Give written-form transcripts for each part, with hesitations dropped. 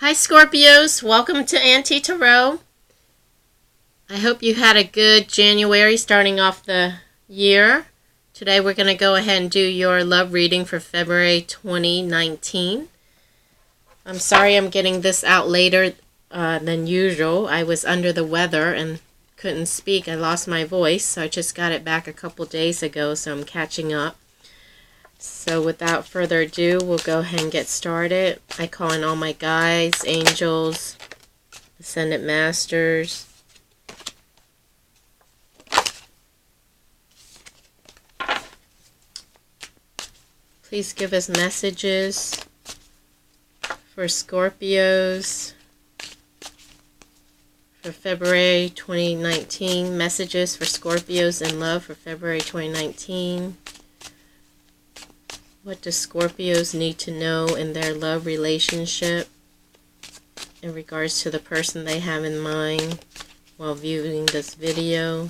Hi Scorpios, welcome to Auntie Tarot. I hope you had a good January starting off the year. Today we're going to go ahead and do your love reading for February 2019. I'm sorry I'm getting this out later than usual. I was under the weather and couldn't speak. I lost my voice, so I just got it back a couple days ago, so I'm catching up. So without further ado, we'll go ahead and get started. I call in all my guides, angels, ascended masters. Please give us messages for Scorpios for February 2019. Messages for Scorpios in love for February 2019. What do Scorpios need to know in their love relationship in regards to the person they have in mind while viewing this video?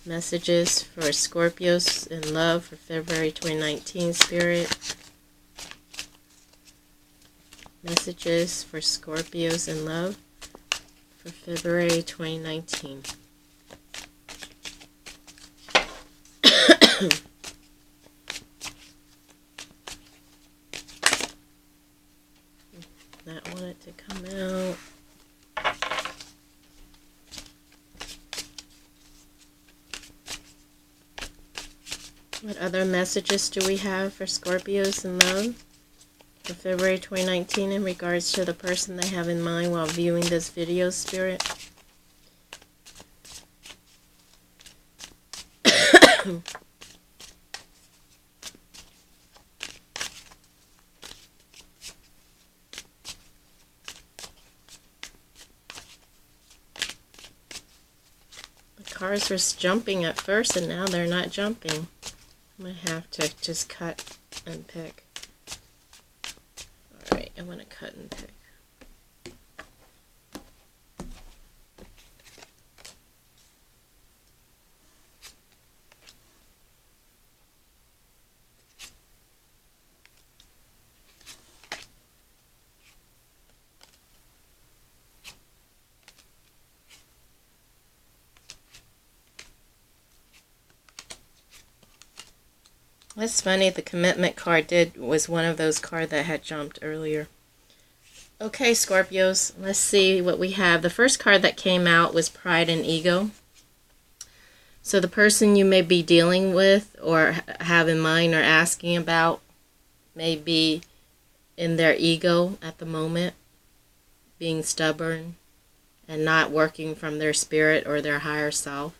Messages for Scorpios in love for February 2019, Spirit. Messages for Scorpios in love for February 2019. Not want it to come out. What other messages do we have for Scorpios in love for February 2019 in regards to the person they have in mind while viewing this video, Spirit? Cars were jumping at first and now they're not jumping. I'm going to have to just cut and pick. Alright, I want to cut and pick. That's funny, the commitment card was one of those cards that had jumped earlier. Okay, Scorpios, let's see what we have. The first card that came out was Pride and Ego. So the person you may be dealing with or have in mind or asking about may be in their ego at the moment, being stubborn and not working from their spirit or their higher self.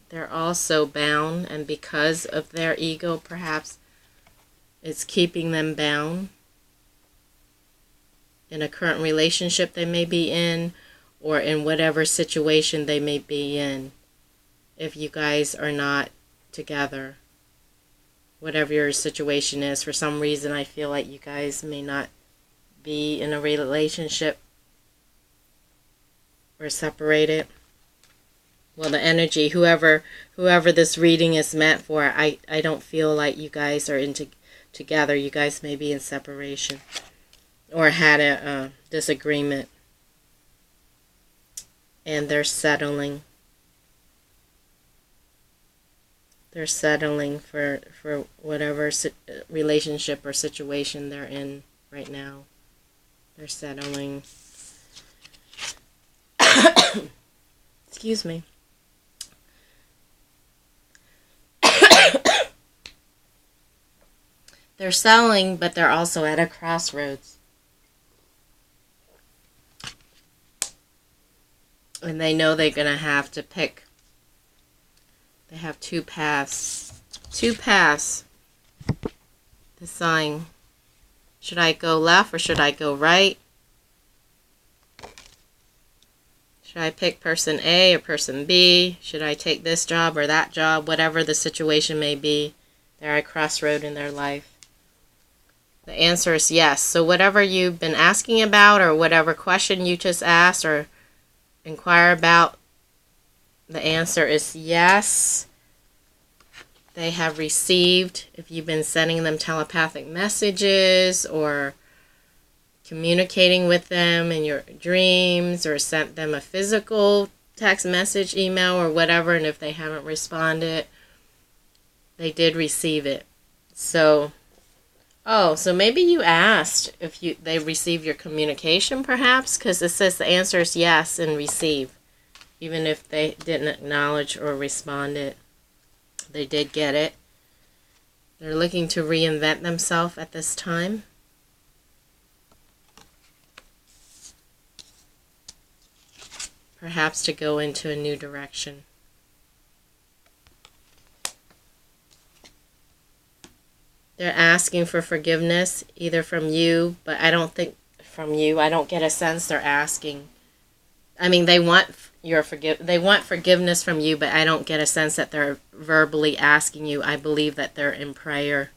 They're also bound, and because of their ego, perhaps it's keeping them bound in a current relationship they may be in, or in whatever situation they may be in. If you guys are not together, whatever your situation is, for some reason I feel like you guys may not be in a relationship or separated. Well, the energy, whoever this reading is meant for, I don't feel like you guys are together. You guys may be in separation or had a disagreement, and they're settling. They're settling for whatever relationship or situation they're in right now. They're settling. Excuse me. They're selling, but they're also at a crossroads. And they know they're going to have to pick. They have two paths. Decide, should I go left or should I go right? Should I pick person A or person B? Should I take this job or that job? Whatever the situation may be, they're at a crossroad in their life. The answer is yes. So whatever you've been asking about or whatever question you just asked or inquire about, the answer is yes. they have received, if you've been sending them telepathic messages or communicating with them in your dreams, or sent them a physical text message, email, or whatever, and if they haven't responded, they did receive it. So, so maybe you asked if they received your communication, perhaps, because it says the answer is yes and receive. Even if they didn't acknowledge or responded, they did get it. They're looking to reinvent themselves at this time. Perhaps to go into a new direction. They're asking for forgiveness, either from you, but I don't think from you. I don't get a sense they're asking. I mean, they want forgiveness from you, but I don't get a sense that they're verbally asking you. I believe that they're in prayer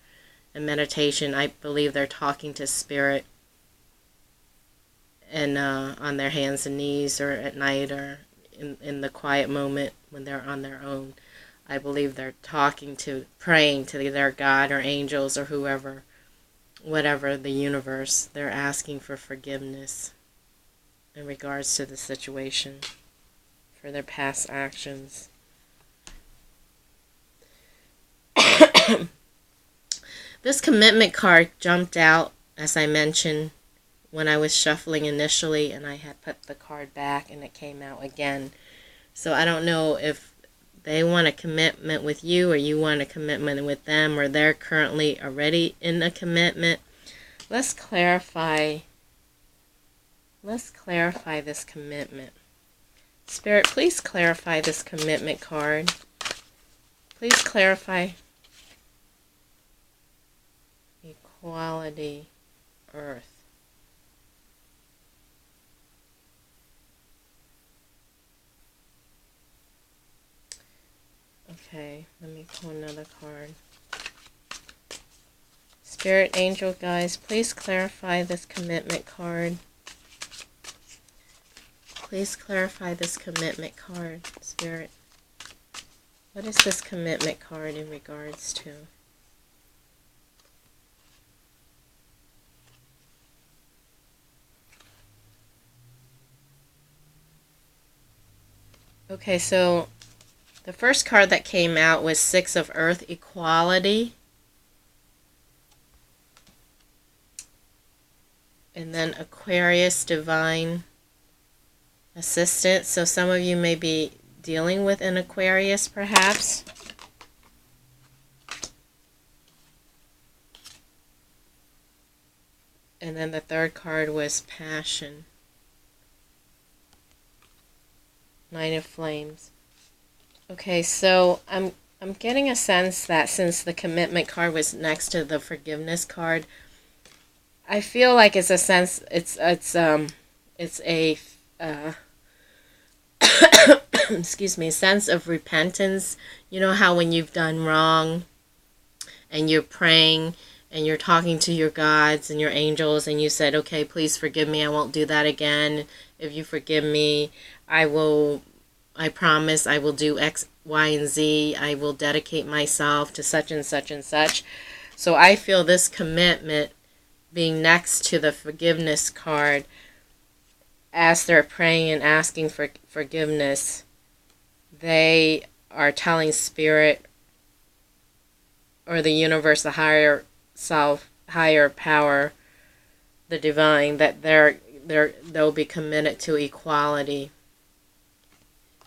and meditation. I believe they're talking to Spirit, and on their hands and knees, or at night, or in the quiet moment when they're on their own. I believe they're praying to their God or angels or whoever, whatever the universe. They're asking for forgiveness in regards to the situation, for their past actions. This commitment card jumped out, as I mentioned, when I was shuffling initially, and I had put the card back and it came out again. So I don't know if they want a commitment with you, or you want a commitment with them, or they're currently already in a commitment. Let's clarify this commitment. Spirit, please clarify this commitment card. Please clarify equality, earth. Okay, let me pull another card. Spirit, angel, guys, please clarify this commitment card. Please clarify this commitment card, Spirit. What is this commitment card in regards to? Okay, so the first card that came out was Six of Earth, equality. And then Aquarius, divine assistance. So some of you may be dealing with an Aquarius, perhaps. And then the third card was passion. Nine of Flames. Okay, so I'm getting a sense that since the commitment card was next to the forgiveness card, I feel like it's a sense, it's a excuse me, sense of repentance. You know how when you've done wrong and you're praying and you're talking to your gods and your angels and you said, okay, please forgive me, I won't do that again. If you forgive me, I promise I will do X, Y, and Z. I will dedicate myself to such and such and such. So I feel this commitment being next to the forgiveness card, as they're praying and asking for forgiveness, they are telling Spirit or the universe, the higher self, higher power, the divine, that they'll be committed to equality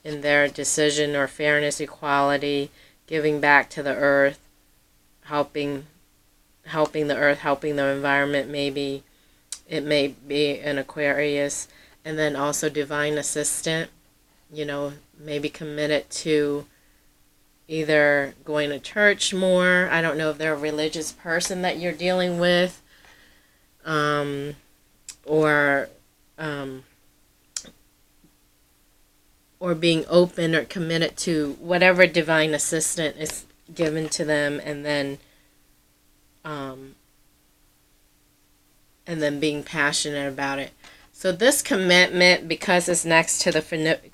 in their decision, or fairness, equality, giving back to the earth, helping the earth, helping the environment. Maybe it may be an Aquarius. And then also divine assistant, maybe committed to either going to church more. I don't know if they're a religious person that you're dealing with, or being open or committed to whatever divine assistant is given to them, and then being passionate about it. So this commitment, because it's next to the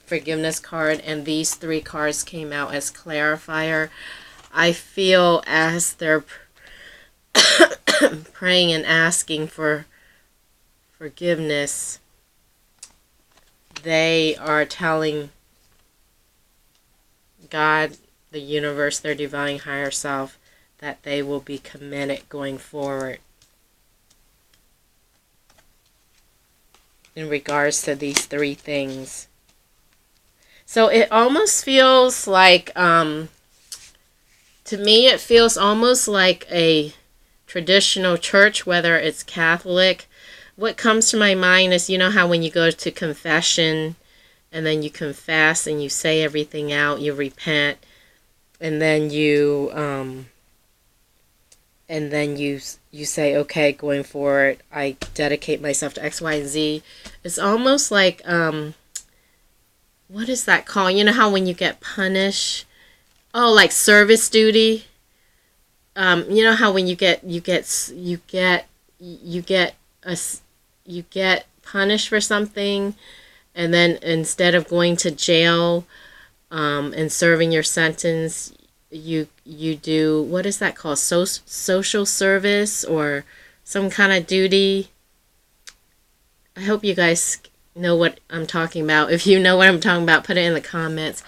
forgiveness card, and these three cards came out as clarifier, I feel as they're praying and asking for forgiveness, they are telling God, the universe, their divine higher self, that they will be committed going forward in regards to these three things. So it almost feels like, to me, it feels almost like a traditional church, whether it's Catholic. What comes to my mind is, you know how when you go to confession and then you confess and you say everything out, you repent, and then you say, okay, going forward, I dedicate myself to X, Y, and Z. It's almost like, what is that called? You know how when you get punished? Oh, like service duty. You know how when you get punished for something, and then instead of going to jail and serving your sentence, you do, what is that called? Social service or some kind of duty. I hope you guys know what I'm talking about. If you know what I'm talking about, put it in the comments.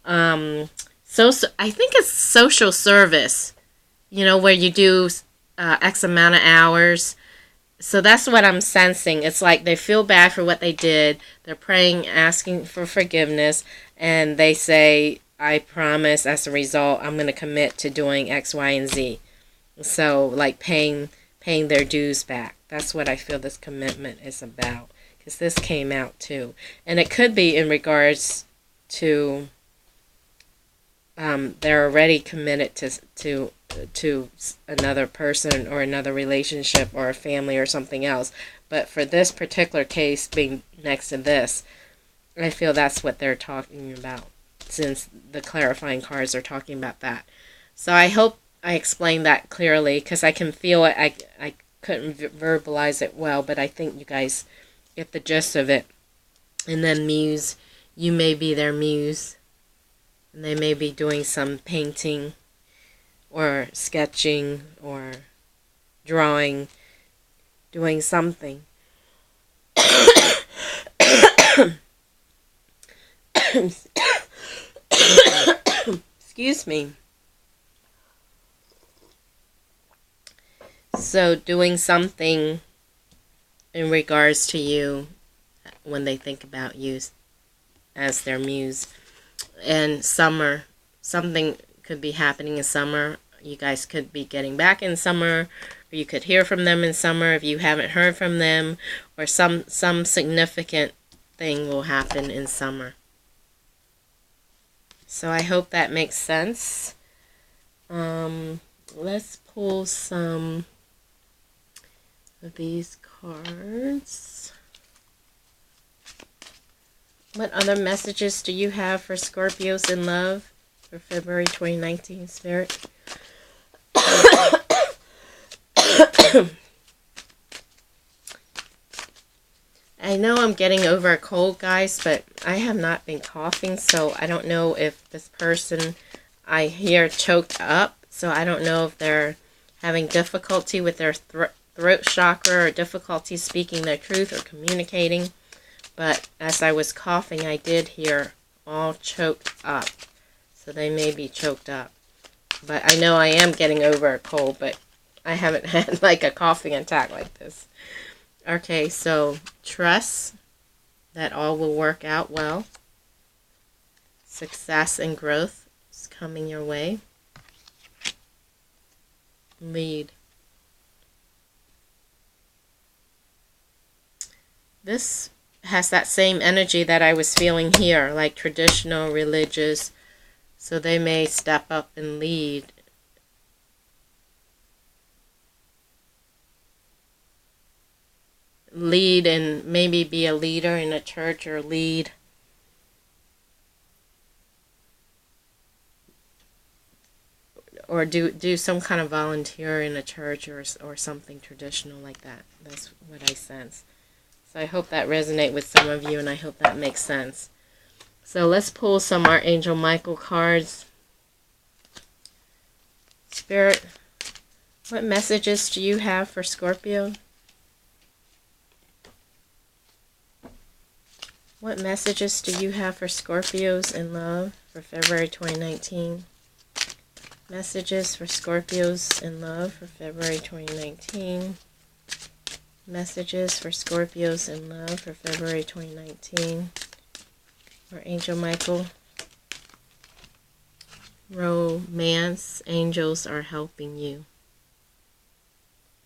So I think it's social service, you know, where you do X amount of hours. So that's what I'm sensing. It's like they feel bad for what they did. They're praying, asking for forgiveness, and they say, I promise, as a result, I'm going to commit to doing X, Y, and Z. So, like paying their dues back. That's what I feel this commitment is about. Because this came out too. And it could be in regards to they're already committed to another person or another relationship or a family or something else. But for this particular case being next to this, I feel that's what they're talking about, since the clarifying cards are talking about that. So I hope I explained that clearly, because I can feel it. I couldn't verbalize it well, but I think you guys get the gist of it. And then muse, you may be their muse. And they may be doing some painting or sketching or drawing, doing something. Excuse me. So doing something in regards to you when they think about you as their muse. And summer, something could be happening in summer. You guys could be getting back in summer, or you could hear from them in summer if you haven't heard from them, or some significant thing will happen in summer. So I hope that makes sense. Let's pull some of these cards. What other messages do you have for Scorpios in love for February 2019, Spirit? I know I'm getting over a cold, guys, but I have not been coughing, so I don't know if this person I hear choked up. So I don't know if they're having difficulty with their throat chakra or difficulty speaking their truth or communicating. But as I was coughing, I did hear all choked up. So they may be choked up. But I know I am getting over a cold, but I haven't had like a coughing attack like this. Okay, so trust that all will work out well. Success and growth is coming your way. Lead. This has that same energy that I was feeling here, like traditional, religious. So they may step up and lead. Lead and maybe be a leader in a church, or lead. Or do some kind of volunteer in a church or something traditional like that. That's what I sense. So I hope that resonates with some of you, and I hope that makes sense. So let's pull some Archangel Michael cards Spirit, what messages do you have for Scorpio? What messages do you have for Scorpios in love for February 2019? Messages for Scorpios in love for February 2019. Messages for Scorpios in love for February 2019. For Angel Michael. Romance, angels are helping you.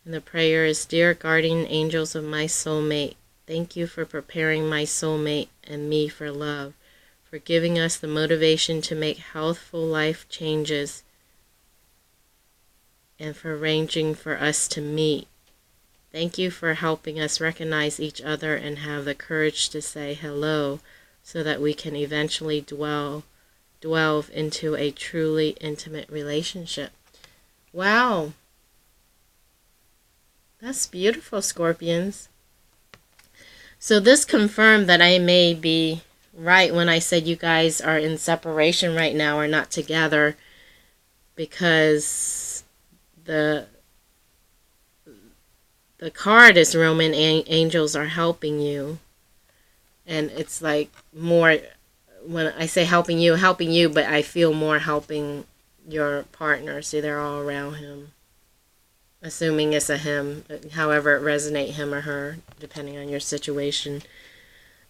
And the prayer is, Dear guardian angels of my soulmate, thank you for preparing my soulmate and me for love, for giving us the motivation to make healthful life changes, and for arranging for us to meet. Thank you for helping us recognize each other and have the courage to say hello so that we can eventually delve into a truly intimate relationship. Wow. That's beautiful, Scorpions. So this confirmed that I may be right when I said you guys are in separation right now or not together, because the card is Roman angels are helping you. And it's like more, when I say helping you, but I feel more helping your partner. See, they're all around him. Assuming it's a him, however it resonates, him or her, depending on your situation.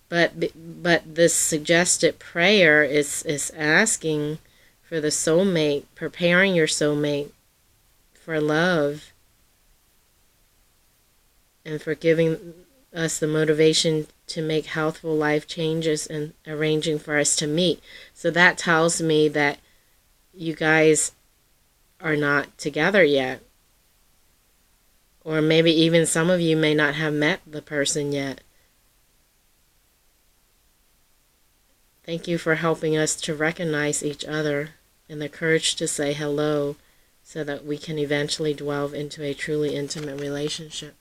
But this suggested prayer is asking for the soulmate, preparing your soulmate for love, and for giving us the motivation to make healthful life changes and arranging for us to meet. So that tells me that you guys are not together yet. Or maybe even some of you may not have met the person yet. Thank you for helping us to recognize each other and the courage to say hello so that we can eventually delve into a truly intimate relationship.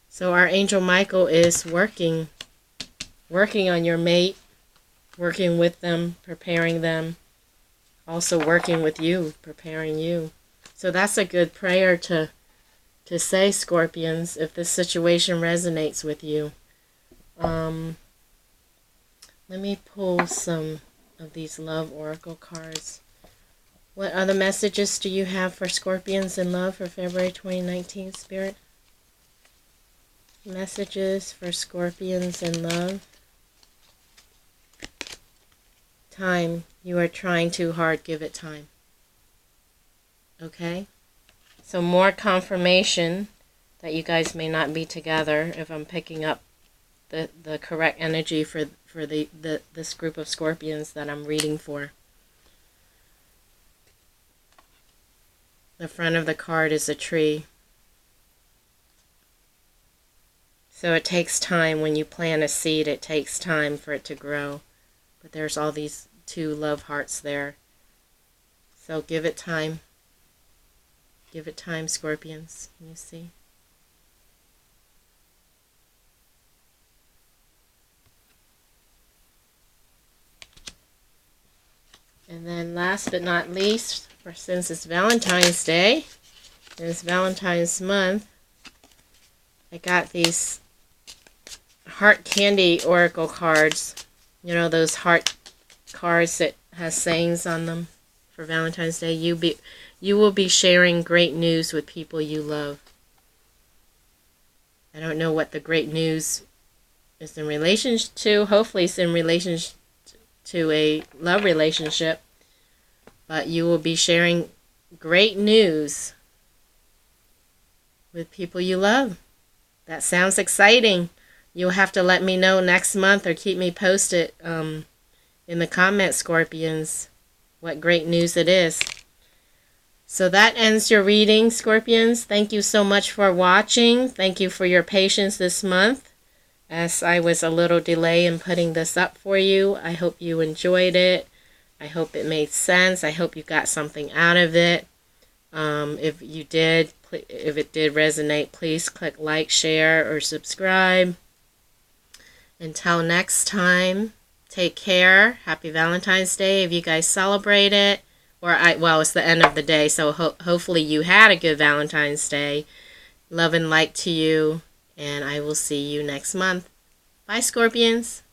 So our Angel Michael is working on your mate, working with them, preparing them, also working with you, preparing you. So that's a good prayer to say, Scorpions, if this situation resonates with you. Let me pull some of these love oracle cards. What other messages do you have for Scorpions in love for February 2019, Spirit? Messages for Scorpions in love. Time. You are trying too hard. Give it time. Okay? So more confirmation that you guys may not be together if I'm picking up the correct energy for this group of Scorpions that I'm reading for. The front of the card is a tree. So it takes time. When you plant a seed, it takes time for it to grow. But there's all these two love hearts there. So give it time. Give it time, Scorpions. Can you see? And then last but not least, since it's Valentine's Day, and it's Valentine's month, I got these heart candy oracle cards. You know, those heart cards that has sayings on them for Valentine's Day. You will be sharing great news with people you love. I don't know what the great news is in relation to. Hopefully it's in relation to a love relationship. But you will be sharing great news with people you love. That sounds exciting. You'll have to let me know next month or keep me posted in the comments, Scorpions, what great news it is. So that ends your reading, Scorpions. Thank you so much for watching. Thank you for your patience this month, as I was a little delay in putting this up for you. I hope you enjoyed it. I hope it made sense. I hope you got something out of it. If you did, if it did resonate, please click like, share, or subscribe. Until next time, take care. Happy Valentine's Day if you guys celebrate it. well, it's the end of the day, so hopefully you had a good Valentine's Day. Love and light to you, and I will see you next month. Bye, Scorpions.